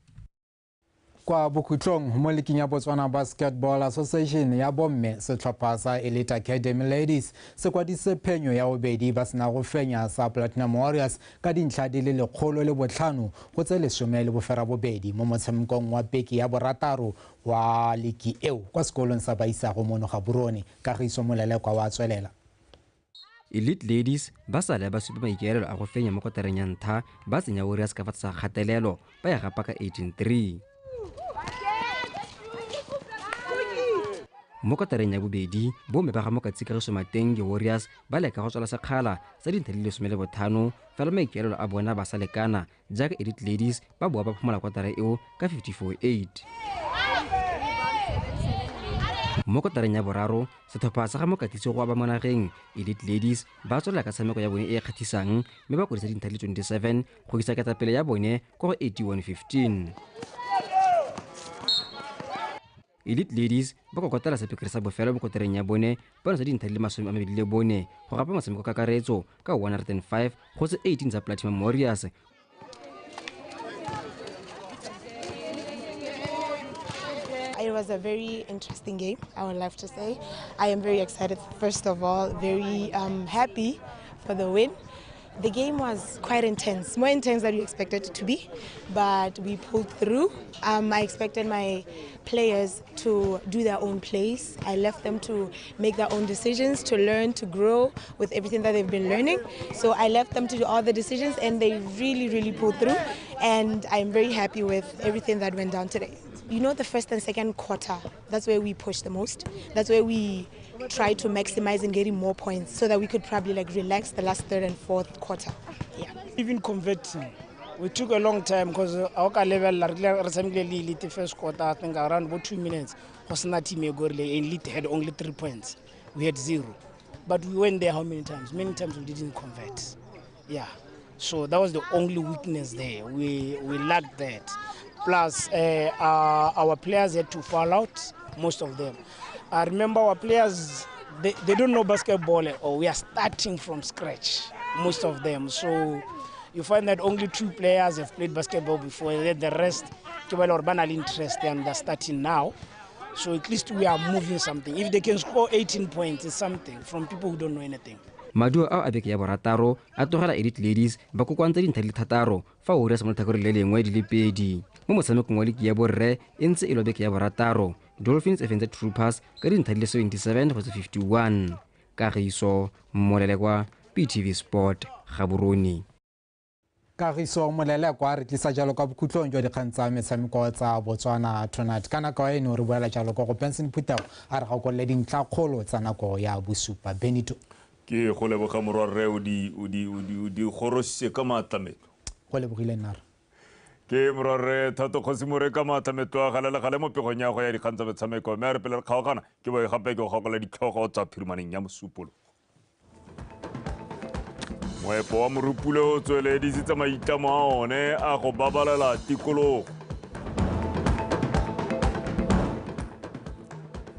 Kwa bokhutlong mo leking ya Botswana Basketball Association ya bomme setlhopha sa Elite Academy Ladies se kwadise phenyo ya bobedi ba sena go fenya sa Platinum Warriors ka dintlha di le 105 go tse 12 mo motshamekong wa beke ya borataro wa ligi eo kwa sekolong sa Baisago mono ga Burone. Kagiso Molelekwa wa tswelela. Elite Ladies ba sale ba supa maikaelelo a go fenya mo kotareng ya ntlha ba tsenya Warriors ka fa tsa kgatelelo ba ya gapa ka 18-3. Mo kotareng ya bobedi bomme ba ga Mokatsi Kagiso Matenge Warriors ba leka go tswala sekgala sa dintlha di le 15 fela maikaelelo a bona ba sa lekana jaaka Elite Ladies ba boa ba phomola kotara eo ka 54-8. Mo kotareng ya boraro setlhopha sa ga Mokatisi go ba monageng Elite Ladies ba tswelela ka tshameko ya bone e kgatlhisang mme ba kodisa dintlha di le 27 go isa ketapele ya bone go 81-15. Elite Ladies ba kokotela sepikiri sa bofelo mo kotareng ya bone ba ntsha dintlha di le 24 go gapa motshameko kakaretso ka 105 go tse 18 tsa Platinum Warriors. It was a very interesting game, I would like to say. I am very excited, first of all, very happy for the win. The game was quite intense, more intense than we expected it to be, but we pulled through. I expected my players to do their own plays. I left them to make their own decisions, to learn, to grow with everything that they've been learning. So I left them to do all the decisions and they really pulled through. And I'm very happy with everything that went down today. You know, the first and second quarter, that's where we push the most. That's where we try to maximize and getting more points so that we could probably relax the last third and fourth quarter. Yeah. Even converting, we took a long time because our level, the first quarter, I think around about 2 minutes, Elite had only 3 points. We had 0. But we went there how many times? Many times we didn't convert. Yeah. So that was the only weakness there. We lacked that. Plus, our players had to fall out, most of them. I remember our players, they don't know basketball at all. We are starting from scratch, most of them. So you find that only 2 players have played basketball before, and then the rest, are interested and they're starting now. So at least we are moving something. If they can score 18 points, it's something from people who don't know anything. maduo ao a beke ya borataro a togela elite ladies ba kokoantse dintlha di le 6 fa o resa mo letlhakore le lengwe di le 2 mo motshamekong wa leki ya borre e ntse e lo beke ya borataro. Dolphins e fentse Troopers ka dintlha di le 77 go 51. Kagiso Molelekwa, PTV Sport, Gaborone. Kagiso Molelekwa re tlisa jalo ka bokhutlong jwa dikgang tsa metshameko tsa Botswana tonight. Ka nako e no re boela jalo go Benson Phutao a re gakolle dintlha kgolo tsa nako ya bosupa. Benito ke go leboga morwarre o di gorositse ka maatlametlo. Go lebogile nna ke morwarre Thato Kgosimore ka maatlametlo a gale mo pegong ya go ya dikgang tsa metshameko mme a re pele re kgaogana ke boe gape ke go gakola ditlhogo tsa phirimaneng ya mosupolo. Moepo wa morupule o tsweledisitse maitlamo a one a go babalela tikologo.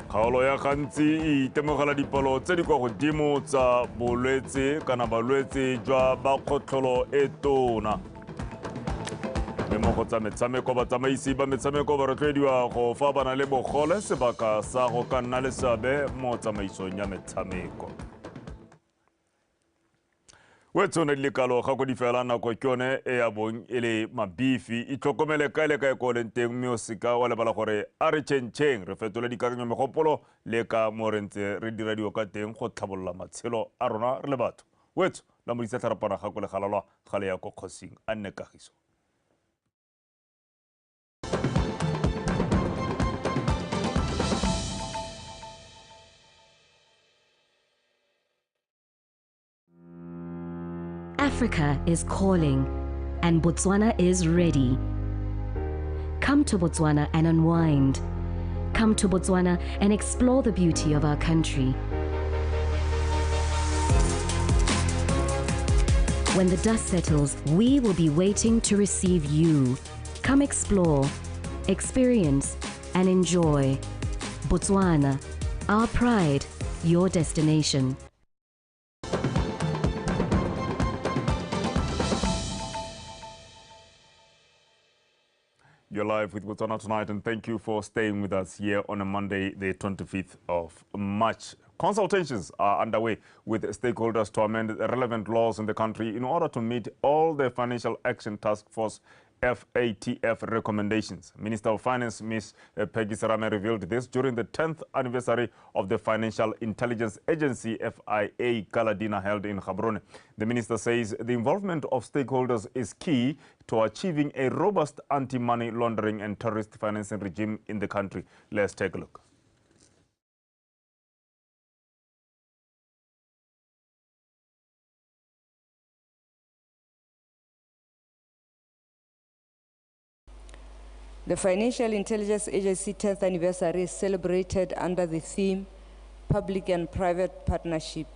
Kgaolo ya gantsi e itemogela dipalo tse di kwa godimo tsa bolwetse kana balwetse jwa bakgotlholo e tona. Mme mo go tsa metshameko batsamaisi ba metshameko ba rotloediwa go fa bana le bogole sebaka sa go ka nna le seabe mo tsamaisong ya metshameko. Wetsone di le kalo ga go di fela nako ke yone e ya bong e le mabifi e tlhokomele kae le kae ko leng teng mme o seka wa lebala gore a re tšhentšheng re fetole dikakanyo megopolo le ka mo re ntse re dira dio ka teng go tlhabolola matshelo a rona re le batho. Wetso la modisa tharapana ga ko le galalwa ga le ya ko kgosing a nne Kagiso. Africa is calling, and Botswana is ready. Come to Botswana and unwind. Come to Botswana and explore the beauty of our country. When the dust settles, we will be waiting to receive you. Come explore, experience, and enjoy. Botswana, our pride, your destination. You're live with Botswana Tonight, and thank you for staying with us here on a Monday, the 25th of March. Consultations are underway with stakeholders to amend relevant laws in the country in order to meet all the Financial Action Task Force FATF recommendations. Minister of Finance, Ms. Peggy Serame, revealed this during the 10th anniversary of the Financial Intelligence Agency, FIA, Gala dinner held in Gaborone. The minister says the involvement of stakeholders is key to achieving a robust anti-money laundering and terrorist financing regime in the country. Let's take a look. The Financial Intelligence Agency 10th anniversary is celebrated under the theme Public and Private Partnership,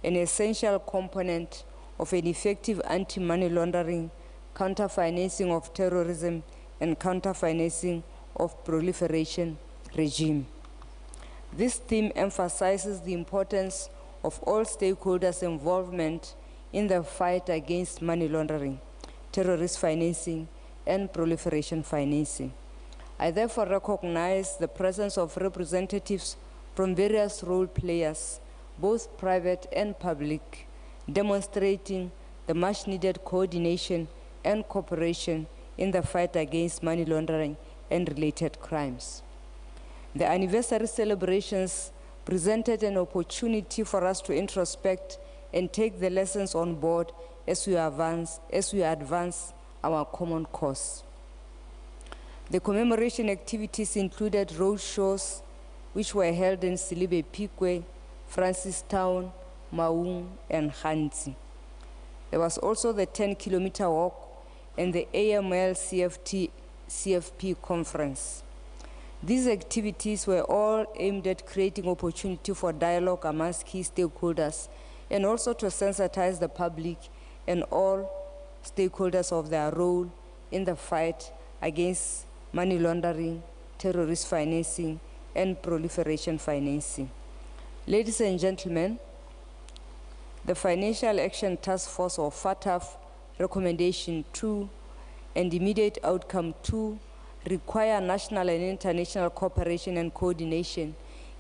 an essential component of an effective anti-money laundering, counter-financing of terrorism, and counter-financing of proliferation regime. This theme emphasizes the importance of all stakeholders' involvement in the fight against money laundering, terrorist financing, and proliferation financing. I therefore recognize the presence of representatives from various role players, both private and public, demonstrating the much needed coordination and cooperation in the fight against money laundering and related crimes. The anniversary celebrations presented an opportunity for us to introspect and take the lessons on board as we advance our common cause. The commemoration activities included road shows, which were held in Silibe Pikwe, Francistown, Maung, and Hansi. There was also the 10-kilometer walk and the AML CFP conference. These activities were all aimed at creating opportunity for dialogue amongst key stakeholders and also to sensitize the public and all stakeholders of their role in the fight against money laundering, terrorist financing, and proliferation financing. Ladies and gentlemen, the Financial Action Task Force, or FATF, Recommendation 2 and Immediate Outcome 2 require national and international cooperation and coordination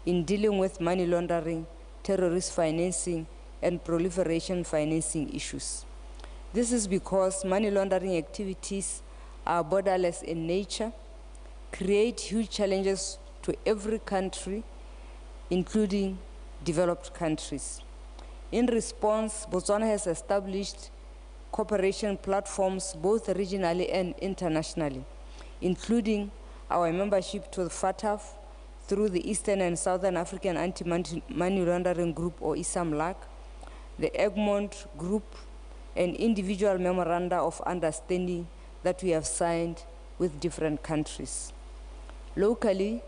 in dealing with money laundering, terrorist financing, and proliferation financing issues. This is because money laundering activities are borderless in nature, create huge challenges to every country, including developed countries. In response, Botswana has established cooperation platforms both regionally and internationally, including our membership to the FATF through the Eastern and Southern African Anti-Money Laundering Group, or ISAMLAC, the Egmont Group, and individual memoranda of understanding that we have signed with different countries. Locally,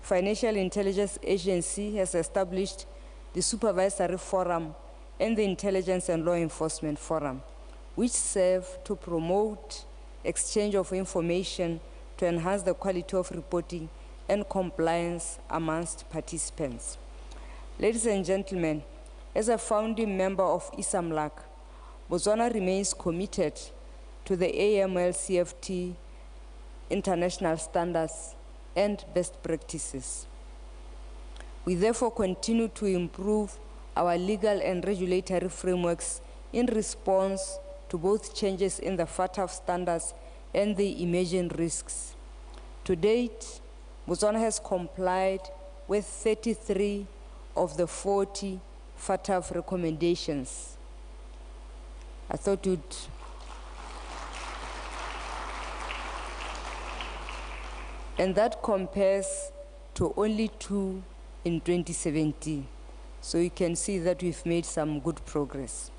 Financial Intelligence Agency has established the Supervisory Forum and the Intelligence and Law Enforcement Forum, which serve to promote exchange of information to enhance the quality of reporting and compliance amongst participants. Ladies and gentlemen, as a founding member of ISAMLAC, Botswana remains committed to the AML-CFT international standards and best practices. We therefore continue to improve our legal and regulatory frameworks in response to both changes in the FATF standards and the emerging risks. To date, Botswana has complied with 33 of the 40 FATF recommendations. I thought you'd and that compares to only 2 in 2017. So you can see that we've made some good progress.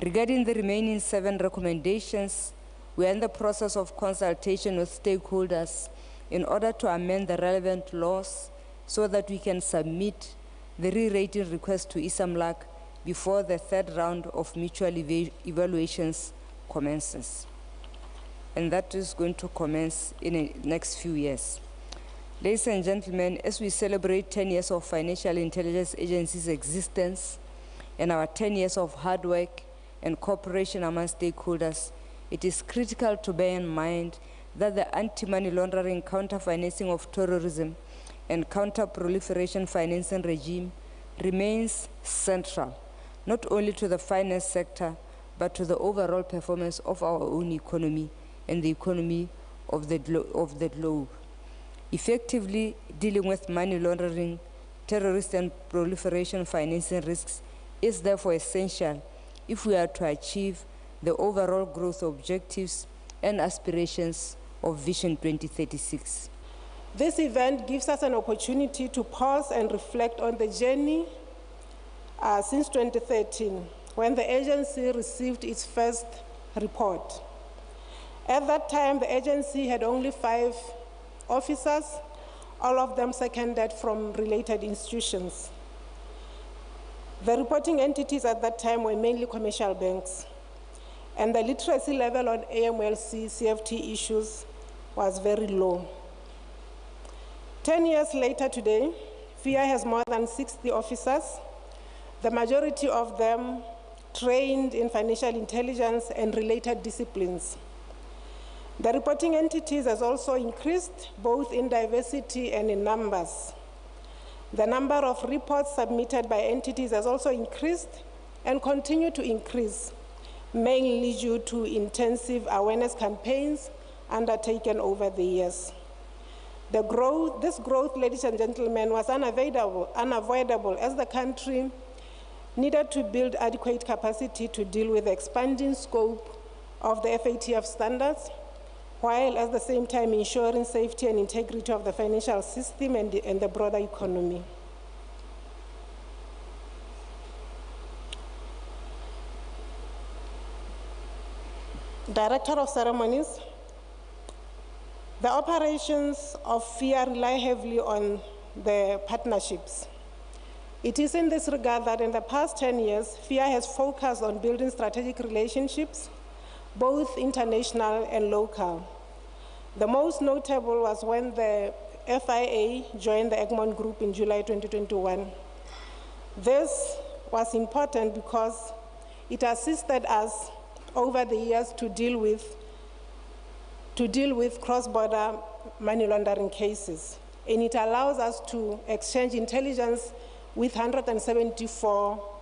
Regarding the remaining 7 recommendations, we are in the process of consultation with stakeholders in order to amend the relevant laws so that we can submit the re-rating request to ISAMLAC before the 3rd round of mutual evaluations commences. And that is going to commence in the next few years. Ladies and gentlemen, as we celebrate 10 years of Financial Intelligence Agency's existence and our 10 years of hard work and cooperation among stakeholders, it is critical to bear in mind that the anti-money laundering, counter-financing of terrorism, and counter-proliferation financing regime remains central, not only to the finance sector, but to the overall performance of our own economy and the economy of the globe. Effectively dealing with money laundering, terrorist and proliferation financing risks is therefore essential if we are to achieve the overall growth objectives and aspirations of Vision 2036. This event gives us an opportunity to pause and reflect on the journey since 2013, when the agency received its first report. At that time, the agency had only 5 officers, all of them seconded from related institutions. The reporting entities at that time were mainly commercial banks, and the literacy level on AMLC CFT issues was very low. 10 years later today, FIA has more than 60 officers, the majority of them trained in financial intelligence and related disciplines. The reporting entities has also increased both in diversity and in numbers. The number of reports submitted by entities has also increased and continue to increase, mainly due to intensive awareness campaigns undertaken over the years. This growth, ladies and gentlemen, was unavoidable as the country needed to build adequate capacity to deal with the expanding scope of the FATF standards, while at the same time ensuring safety and integrity of the financial system and the broader economy. Director of Ceremonies, the operations of FIA rely heavily on the partnerships. It is in this regard that in the past 10 years, FIA has focused on building strategic relationships both international and local. The most notable was when the FIA joined the Egmont Group in July 2021. This was important because it assisted us over the years to deal with cross-border money laundering cases. And it allows us to exchange intelligence with 174